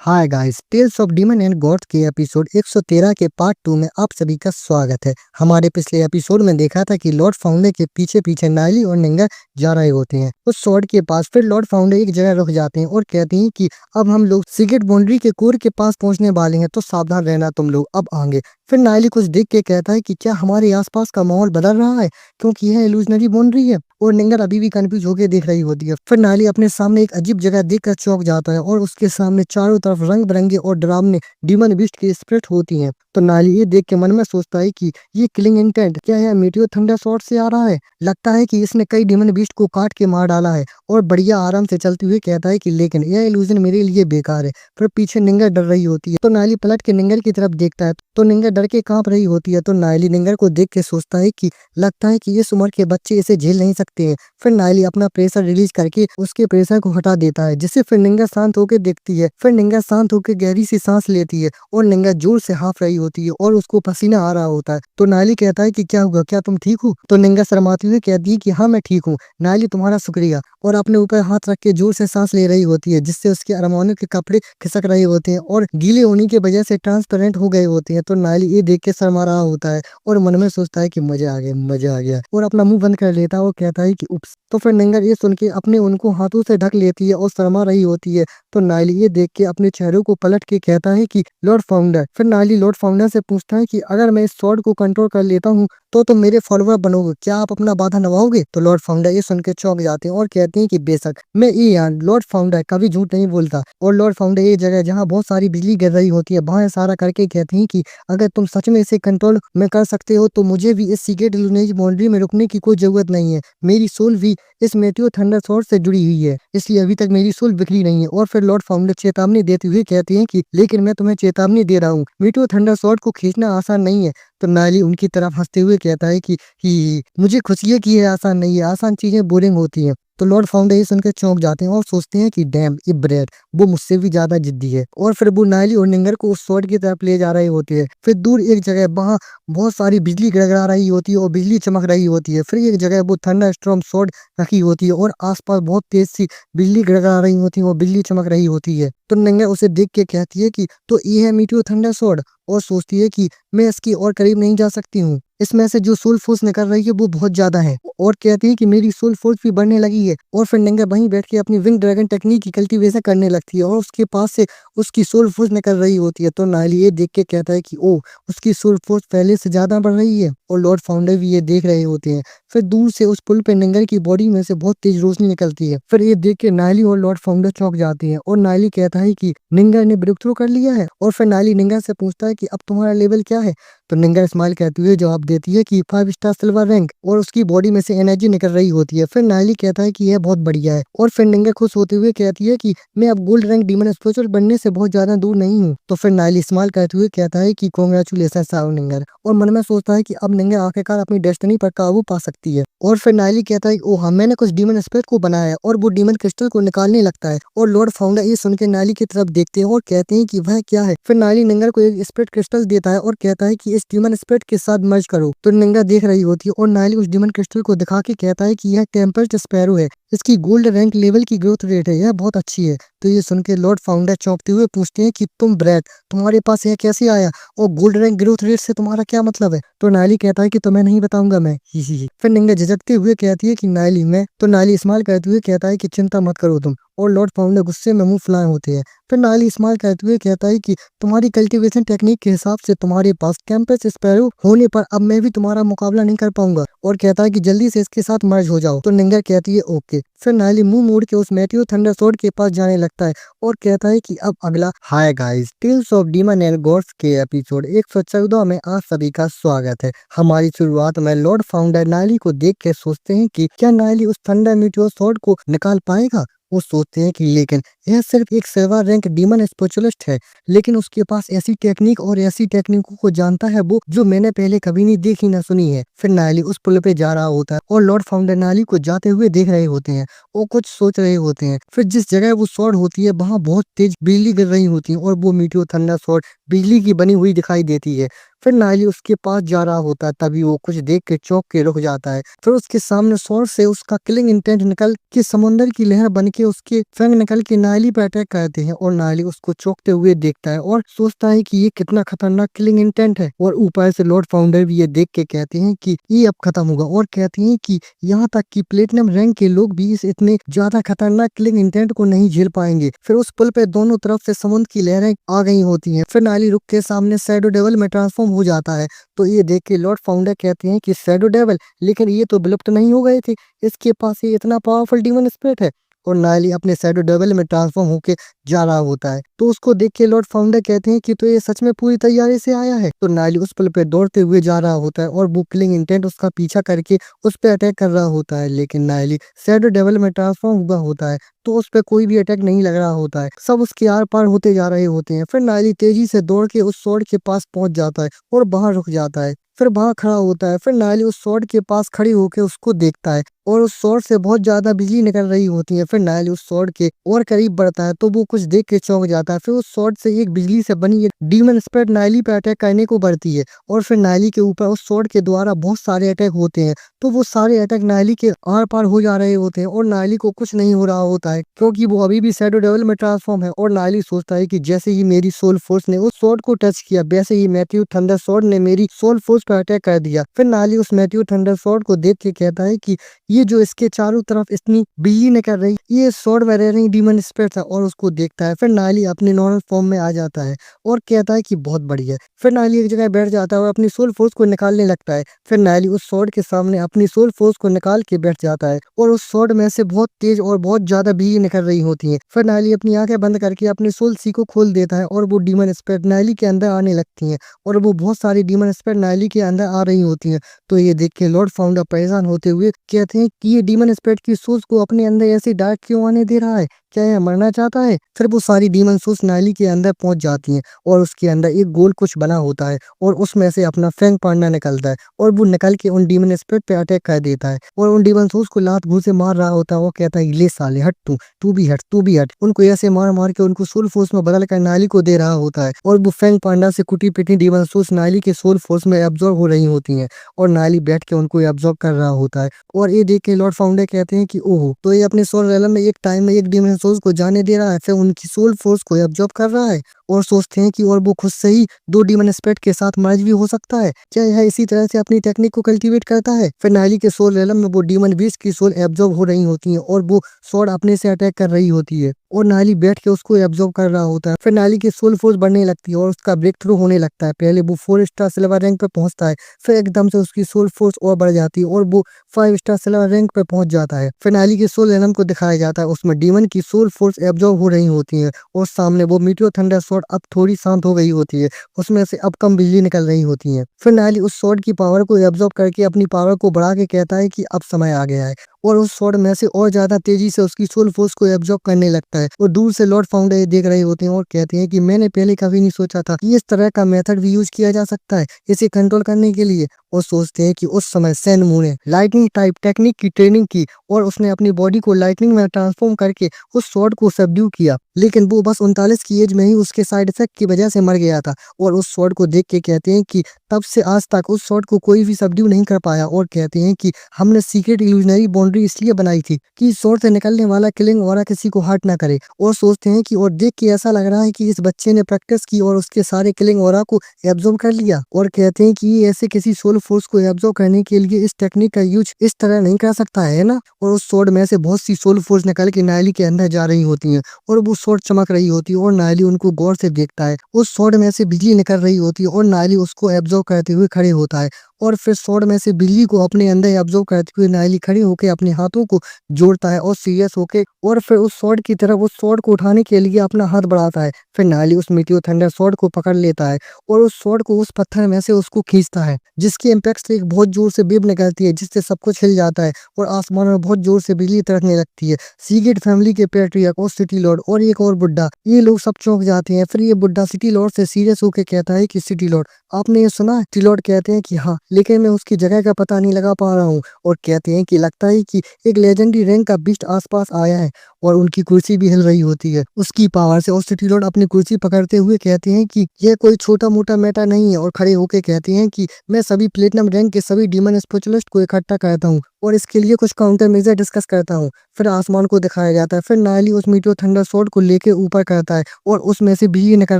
Hi guys, tales of demon and gods के episode 113 के part 2 में आप सभी का स्वागत है। हमारे पिछले एपिसोड में देखा था कि लॉर्ड फाउंडर के पीछे पीछे नाइली और निंगर जा रहे होते हैं उस स्वॉर्ड के पास। फिर लॉर्ड फाउंडर एक जगह रुक जाते हैं और कहते हैं कि अब हम लोग सीक्रेट बाउंड्री के कोर के पास पहुंचने वाले हैं, तो सावधान रहना तुम लोग अब आएंगे। फिर नाइली कुछ देख के कहता है कि क्या हमारे आसपास का माहौल बदल रहा है, क्योंकि यह इल्यूजनरी बाउंड्री है। और निंगर अभी भी कंफ्यूज होकर देख रही होती है। फिर नाइली अपने सामने एक अजीब जगह देखकर चौंक जाता है और उसके सामने चारों तरफ रंग बिरंगे और डरावने डीमन बीस्ट की स्पिरिट होती हैं। तो नाइली ये देख के मन में सोचता है कि ये किलिंग इंटेंट क्या है, मीटियो थंडर शॉट से आ रहा है। लगता है कि इसने कई डीमन बीस्ट को काट के मार डाला है। और बढ़िया आराम से चलते हुए कहता है कि लेकिन यह इल्यूजन मेरे लिए बेकार है। फिर पीछे निंगर डर रही होती है, तो नाइली पलट के निंगर की तरफ देखता है, तो निंगर डर के कांप रही होती है। तो नाइली निंगर को देख के सोचता है कि लगता है कि इस उम्र के बच्चे इसे झेल नहीं सकते हैं। फिर नाइली अपना प्रेशर रिलीज करके उसके प्रेशर को हटा देता है, जिससे फिर निंगर शांत होकर देखती है। फिर निंगर शांत होकर गहरी सी सांस लेती है और निंगर जोर से हाफ रही होती है और उसको पसीना आ रहा होता है। तो नाइली कहता है कि क्या हुआ, क्या तुम ठीक हो? तो निंगर शर्माते हुए कहती है कि हाँ मैं ठीक हूँ नाइली, तुम्हारा शुक्रिया। और अपने ऊपर हाथ रख के जोर से सांस ले रही होती है, जिससे उसके अरमानों के कपड़े खिसक रहे होते हैं और गीले होने की वजह से ट्रांसपेरेंट हो गए होते हैं। तो नाइली ये देख के शर्मा रहा होता है और मन में सोचता है कि मजा आ गया, मजा आ गया, और अपना मुंह बंद कर लेता है और कहता है कि उप्स। तो फिर निंगर ये सुन के अपने उनको हाथों से ढक लेती है और शर्मा रही होती है। तो नाइली ये देख के अपने चेहरे को पलट के कहता है कि लॉर्ड फाउंडर। फिर नाइली लॉर्ड फाउंडर से पूछता है कि अगर मैं इस स्वॉर्ड को कंट्रोल कर लेता हूँ तो तुम मेरे फॉलोअर बनोगे, क्या आप अपना वादा निभाओगे? तो लॉर्ड फाउंडर ये सुन के चौंक जाते हैं और कहते हैं कि बेशक, मैं ये यार लॉर्ड फाउंडर कभी झूठ नहीं बोलता। और लॉर्ड फाउंडर ये जगह जहाँ बहुत सारी बिजली गिर रही होती है वहां इशारा करके कहते हैं कि अगर तुम सच में इसे कंट्रोल में कर सकते हो तो मुझे भी इस सीक्रेट इल्यूमिनेशन बाउंड्री में रुकने की कोई जरूरत नहीं है। मेरी सोल भी इस मेटियो थंडर स्वॉर्ड से जुड़ी हुई है, इसलिए अभी तक मेरी सोल बिखरी नहीं है। और फिर लॉर्ड फाउंडर चेतावनी देते हुए कहते हैं कि लेकिन मैं तुम्हें चेतावनी दे रहा हूँ, मेटियो थंडर स्वॉर्ड को खींचना आसान नहीं है। तो नाइली उनकी तरफ हंसते हुए कहता है कि मुझे खुशी है कि ये आसान नहीं है, आसान चीजें बोरिंग होती हैं। तो लॉर्ड फाउंडर ये सुनकर चौंक जाते हैं और सोचते हैं कि डैम ये ब्रेड, वो मुझसे भी ज्यादा जिद्दी है। और फिर वो नाइली और निंगर को उस स्वॉर्ड की तरफ ले जा रहे होते हैं। फिर दूर एक जगह वहां बहुत सारी बिजली गड़गड़ा रही होती है और बिजली चमक रही होती है। फिर एक जगह वो थंडर स्टॉर्म स्वॉर्ड रखी होती है और आसपास बहुत तेज सी बिजली गड़गड़ा रही होती है और बिजली चमक रही होती है। तो निंगर उसे देख के कहती है कि तो ये है मीटियो थंडर स्वॉर्ड, और सोचती है कि मैं इसकी और करीब नहीं जा सकती हूँ, इसमें से जो सोल फोर्स निकल रही है वो बहुत ज्यादा है। और कहती है कि मेरी सोल फोर्स भी बढ़ने लगी है। और फिर निंगर वहीं बैठ के अपनी विंग ड्रैगन टेक्निक की कल्टीवेशन करने लगती है और उसके पास से उसकी सोल फोर्स निकल रही होती है। तो नाइली ये देख के कहता है कि ओ, उसकी सोल फोर्स पहले से ज्यादा बढ़ रही है। और लॉर्ड फाउंडर भी ये देख रहे होते हैं। फिर दूर से उस पुल पे निंगर की बॉडी में से बहुत तेज रोशनी निकलती है। फिर ये देख के नाइली और लॉर्ड फाउंडर चौंक जाते हैं और नाइली कहता है कि निंगर ने ब्रेक थ्रू कर लिया है। और फिर नाइली निंगर से पूछता है कि अब तुम्हारा लेवल क्या है? तो निंगर स्माइल कहते हुए जवाब देती है कि 5 स्टार सिल्वर रैंक, और उसकी बॉडी में से एनर्जी निकल रही होती है। फिर नाइली कहता है कि यह बहुत बढ़िया है। और फिर निंगर खुश होते हुए कहती है कि मैं अब गोल्ड रैंक डीमन स्पिरिचुअल बनने से बहुत ज्यादा दूर नहीं हूँ। तो फिर नाइली स्माइल करते हुए कहता है कि कांग्रेचुलेशन साहब निंगर, और मन में सोचता है कि अब निंगर आखिरकार अपनी डेस्टिनी पर काबू पा सकती है। और फिर नाइली कहता है ओ हाँ, मैंने कुछ डीमन स्पिरिट को बनाया है, और वो डीमन क्रिस्टल को निकालने लगता है। और लॉर्ड फाउंडर ये सुन के नाइली की तरफ देखते हैं और कहते हैं कि वह क्या है। फिर नाइली निंगर को एक स्पिरिट क्रिस्टल देता है और कहता है कि इस डीमन स्पिरिट के साथ मर्ज करो। तो निंगर देख रही होती है और नाइली उस डीमन क्रिस्टल को दिखा के कहता है कि यह टेम्पल्ड स्पैरो है, इसकी गोल्ड रैंक लेवल की ग्रोथ रेट है, यह बहुत अच्छी है। तो ये सुन के लॉर्ड फाउंडर चौंकते हुए पूछते हैं कि तुम ब्रैड, तुम्हारे पास यह कैसे आया, और गोल्ड रैंक ग्रोथ रेट से तुम्हारा क्या मतलब है? तो नाइली कहता है कि तुम्हें नहीं बताऊंगा मैं, ही। फिर निंगर झिझकते हुए कहती है कि नाइली मैं, तो नाइली स्माइल करते हुए कहता है कि चिंता मत करो तुम। और लॉर्ड फाउंडर गुस्से में मुंह फुलाए होते हैं। फिर नाइली स्माइल करते हुए कहता है कि तुम्हारी कल्टीवेशन टेक्निक के हिसाब से तुम्हारे पास कैंपस स्पैरो होने पर अब मैं भी तुम्हारा मुकाबला नहीं कर पाऊंगा, और कहता है कि जल्दी से इसके साथ मर्ज हो जाओ। तो निंगर कहती है ओके। फिर नाइली मुंह मोड़ के उस मेटियो थंडर स्वॉर्ड के पास जाने लगता है और कहता है कि अब अगला। Hi guys, tales of demon and gods के एपिसोड 114 में आप सभी का स्वागत है। हमारी शुरुआत में लॉर्ड फाउंडर नाइली को देख के सोचते हैं कि क्या नाइली उस थंडर मेटियो स्वॉर्ड को निकाल पाएगा। वो सोचते हैं कि लेकिन यह सिर्फ एक सिल्वर रैंक डीमन स्पिरिचुअलिस्ट है, लेकिन उसके पास ऐसी टेक्निक और ऐसी टेक्निकों को जानता है वो जो मैंने पहले कभी नहीं देखी ना सुनी है। फिर नाइली उस पुल पे जा रहा होता है और लॉर्ड फाउंडर नाइली को जाते हुए देख रहे होते हैं। वो कुछ सोच रहे होते हैं। फिर जिस जगह वो स्वॉर्ड होती है वहां बहुत तेज बिजली गिर रही होती है और वो मीटियो थंडर स्वॉर्ड बिजली की बनी हुई दिखाई देती है। फिर नायली उसके पास जा रहा होता है, तभी वो कुछ देख के चौंक के रुक जाता है। फिर उसके सामने स्वॉर्ड से उसका किलिंग इंटेंट निकल के समुंदर की लहर बन के उसके फंग निकल के नायली पे अटैक करते हैं और नायली उसको चौंकते हुए देखता है और सोचता है कि ये कितना खतरनाक किलिंग इंटेंट है। और ऊपर से लॉर्ड फाउंडर भी ये देख के कहते हैं कि ये अब खत्म होगा और कहते हैं कि यहाँ तक कि प्लेटिनम रैंक के लोग भी इस इतने ज्यादा खतरनाक किलिंग इंटेंट को नहीं झेल पाएंगे। फिर उस पुल पे दोनों तरफ से समुद्र की लहरें आ गई होती हैं। फिर नायली रुक के सामने शैडो डेविल में ट्रांसफॉर्म हो जाता है। तो ये देख के लॉर्ड फाउंडर कहते हैं कि शैडो डेविल, लेकिन ये तो विलुप्त नहीं हो गए थे, इसके पास ये इतना पावरफुल डीमन स्पिरिट है। और नायली अपने शैडो डेविल में ट्रांसफॉर्म होके जा रहा होता है। तो उसको देख के लॉर्ड फाउंडर कहते हैं कि तो ये सच में पूरी तैयारी से आया है। तो नायली उस पुल पे दौड़ते हुए जा रहा होता है और वो किलिंग इंटेंट उसका पीछा करके उस पे अटैक कर रहा होता है, लेकिन नायली शैडो डेविल में ट्रांसफॉर्म हुआ होता है तो उस पे कोई भी अटैक नहीं लग रहा होता है। सब उसके आर पार होते जा रहे होते हैं। फिर नायली तेजी से दौड़ के उस स्वॉर्ड के पास पहुंच जाता है और बाहर रुक जाता है। फिर बाहर खड़ा होता है। फिर नायली उस स्वॉर्ड के पास खड़ी होकर उसको देखता है और उस स्वॉर्ड से बहुत ज्यादा बिजली निकल रही होती है। फिर नायली उस स्वॉर्ड के और करीब बढ़ता है तो वो कुछ देख के चौंक जाता है। फिर उस स्वॉर्ड से एक बिजली से बनी एक डीमन स्पिरिट नायली पे अटैक करने को बढ़ती है और फिर नायली के ऊपर उस स्वॉर्ड के द्वारा बहुत सारे अटैक होते हैं। तो वो सारे अटैक नायली के आर पार हो जा रहे होते हैं और नायली को कुछ नहीं हो रहा होता है क्योंकि वो अभी भी शैडो डेविल में ट्रांसफॉर्म है। और नायली सोचता है कि जैसे ही मेरी सोल फोर्स ने उस स्वॉर्ड को टच किया, वैसे ही मैथ्यू थंडर स्वॉर्ड ने मेरी सोल फोर्स पर अटैक कर दिया। फिर नायली उस मैथ्यू थंडर स्वॉर्ड को देख के कहता है कि ये जो इसके चारों तरफ इतनी बिजली निकल रही, ये स्वॉर्ड में रह रही डीमन स्पिरिट है। और उसको देखता है। फिर नायली अपनी नॉर्मल फॉर्म में आ जाता है और कहता है कि बहुत बढ़िया है। फिर नायली एक जगह बैठ जाता है और अपनी सोल फोर्स को निकालने लगता है। फिर नायली उस स्वॉर्ड के सामने अपनी सोल फोर्स को निकाल के बैठ जाता है और उस स्वॉर्ड में से बहुत तेज और बहुत ज्यादा बिजली निकल रही होती है। फिर नायली अपनी आंखें बंद करके अपनी सोल सी को खोल देता है और वो डीमन स्पिरिट नायली के अंदर आने लगती है और वो बहुत सारी डीमन स्पिरिट नायली के अंदर आ रही होती है। तो ये देख के लॉर्ड फाउंडर परेशान होते हुए कहते हैं कि ये डीमन स्पिरिट की सोच को अपने अंदर ऐसे डार्क क्यों आने दे रहा है, क्या यह मरना चाहता है। फिर वो सारी डीमन सोच नायली के अंदर पहुंच जाती हैं और उसके अंदर एक गोल कुछ बना होता है और उसमें से अपना फैंग पांडा निकलता है और वो निकल के उन डीमन स्पिरिट पे अटैक कर देता है और उन डीमन सोच को लात घूंसे से मार रहा होता है। वो कहता है ले साले हट, तू भी हट, तू भी हट। उनको ऐसे मार मार के उनको सोल फोर्स में बदल कर नायली को दे रहा होता है और वो फैंग पांडा से कुटी पिटी डीमन सोच नायली के सोल फोर्स में एब्जॉर्ब हो रही होती हैं और नायली बैठ के उनको एब्जॉर्ब कर रहा होता है। और ये देख के लॉर्ड फाउंडर कहते हैं कि ओहो, तो ये अपने सोल रेलम में एक टाइम में एक डीमन सोल्स को जाने दे रहा है, फिर उनकी सोल फोर्स को एब्जॉर्ब कर रहा है और सोचते हैं कि और वो खुद से ही दो डीमन स्पिरिट के साथ मर्ज भी हो सकता है। क्या यह इसी तरह से अपनी टेक्निक को कल्टीवेट करता है। फिर नायली के सोल रेलम में वो डीमन बीस्ट की सोल एब्जॉर्ब हो रही होती है और वो स्वॉर्ड अपने से अटैक कर रही होती है और नायली बैठ के उसको एब्जॉर्ब कर रहा होता है। फिर नायली की सोल फोर्स बढ़ने लगती है और उसका ब्रेक थ्रू होने लगता है। पहले वो 4 स्टार सिल्वर रैंक पे पहुंचता है, फिर एकदम से उसकी सोल फोर्स और बढ़ जाती है और वो 5 स्टार सिल्वर रैंक पे पहुंच जाता है। फिर नायली के सोल रेलम को दिखाया जाता है, उसमें डीमन की सोल फोर्स एब्जॉर्ब हो रही होती है और सामने वो मीटियोर थंडर स्वॉर्ड अब थोड़ी शांत हो गई होती है, उसमें से अब कम बिजली निकल रही होती है। फिर नायली उस स्वॉर्ड की पावर को एब्जॉर्ब करके अपनी पावर को बढ़ा के कहता है कि अब समय आ गया है और उस स्वॉर्ड में से और ज्यादा तेजी से उसकी सोल फोर्स को एब्जॉर्ब करने लगता है। और दूर से लॉर्ड फाउंडर ये देख रहे होते हैं और कहते हैं कि मैंने पहले कभी नहीं सोचा था कि इस तरह का मेथड भी यूज किया जा सकता है इसे कंट्रोल करने के लिए। और सोचते हैं कि उस समय सैन मून ने लाइटनिंग टाइप टेक्निक की ट्रेनिंग की और उसने अपनी बॉडी को लाइटनिंग में ट्रांसफॉर्म करके उस स्वॉर्ड को सबड्यू किया, लेकिन वो बस 39 की एज में ही उसके साइड इफेक्ट की वजह से मर गया था। और उस स्वॉर्ड को देख के कहते हैं कि तब से आज तक उस स्वॉर्ड को कोई भी सबड्यू नहीं कर पाया और कहते हैं कि हमने सीक्रेट इल्यूजनरी बाउंड्री इसलिए बनाई थी कि इस स्वॉर्ड से निकलने वाला किलिंग ऑरा किसी को हर्ट ना करे। और सोचते हैं कि और देख के ऐसा लग रहा है कि इस बच्चे ने प्रैक्टिस की और उसके सारे किलिंग ऑरा को एब्जॉर्ब कर लिया। और कहते हैं कि ये ऐसे किसी सोल फोर्स को एब्जॉर्ब करने के लिए इस टेक्निक का यूज इस तरह नहीं कर सकता है ना। और उस स्वॉर्ड में से बहुत सी सोल फोर्स निकल के नायली के अंदर जा रही होती हैं और वो स्वॉर्ड चमक रही होती है और नायली उनको गौर से देखता है। उस स्वॉर्ड में से बिजली निकल रही होती है और नायली उसको एब्जॉर्ब करते हुए खड़े होता है और फिर स्वॉर्ड में से बिजली को अपने अंदर एब्जॉर्ब करते हुए नायली खड़े होकर अपने हाथों को जोड़ता है और सीरियस होके और फिर उस स्वॉर्ड की तरफ उस स्वॉर्ड को उठाने के लिए अपना हाथ बढ़ाता है। फिर नायली उस मीटियोर थंडर स्वॉर्ड को पकड़ लेता है और उस स्वॉर्ड को उस पत्थर में से उसको खींचता है, जिसके इम्पैक्ट से एक बहुत जोर से वेव निकलती है जिससे सब कुछ हिल जाता है और आसमान में बहुत जोर से बिजली तड़कने लगती है। सीगेट फैमिली के पैट्रियर्क और सिटी लॉर्ड और एक और बुड्ढा, ये लोग सब चौंक जाते हैं। फिर ये बुड्ढा सिटी लॉर्ड से सीरियस होकर कहता है कि सिटी लॉर्ड, आपने ये सुना है? सिटी लॉर्ड कहते हैं कि हाँ, लेकिन मैं उसकी जगह का पता नहीं लगा पा रहा हूँ। और कहते हैं कि लगता है कि एक लेजेंडरी रैंक का बीस्ट आसपास आया है और उनकी कुर्सी भी हिल रही होती है उसकी पावर से। और सिटी लॉर्ड अपनी कुर्सी पकड़ते हुए कहते हैं कि यह कोई छोटा मोटा मैटर नहीं है और खड़े होकर कहते हैं कि मैं सभी प्लेटिनम रैंक के सभी डीमन स्पेशलिस्ट को इकट्ठा करता हूँ और इसके लिए कुछ काउंटर मेजर डिस्कस करता हूँ। फिर आसमान को दिखाया जाता है, फिर नायली उस मीटियो थंडर स्वॉर्ड को लेके ऊपर करता है और उसमें से बिजली निकल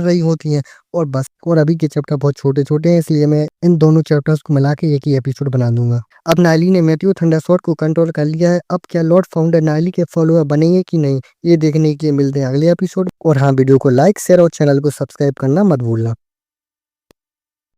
रही होती है। और बस, और अभी के चैप्टर बहुत छोटे छोटे हैं इसलिए मैं इन दोनों चैप्टर्स को मिला के एक ही एपिसोड बना दूंगा। अब नायली ने मीटियो थंडर स्वॉर्ड को कंट्रोल कर लिया है। अब क्या लॉर्ड फाउंडर नायली के फॉलोअर बनेंगे कि नहीं, ये देखने के लिए मिलते हैं अगले एपिसोड। और हाँ, वीडियो को लाइक शेयर और चैनल को सब्सक्राइब करना मत भूलना।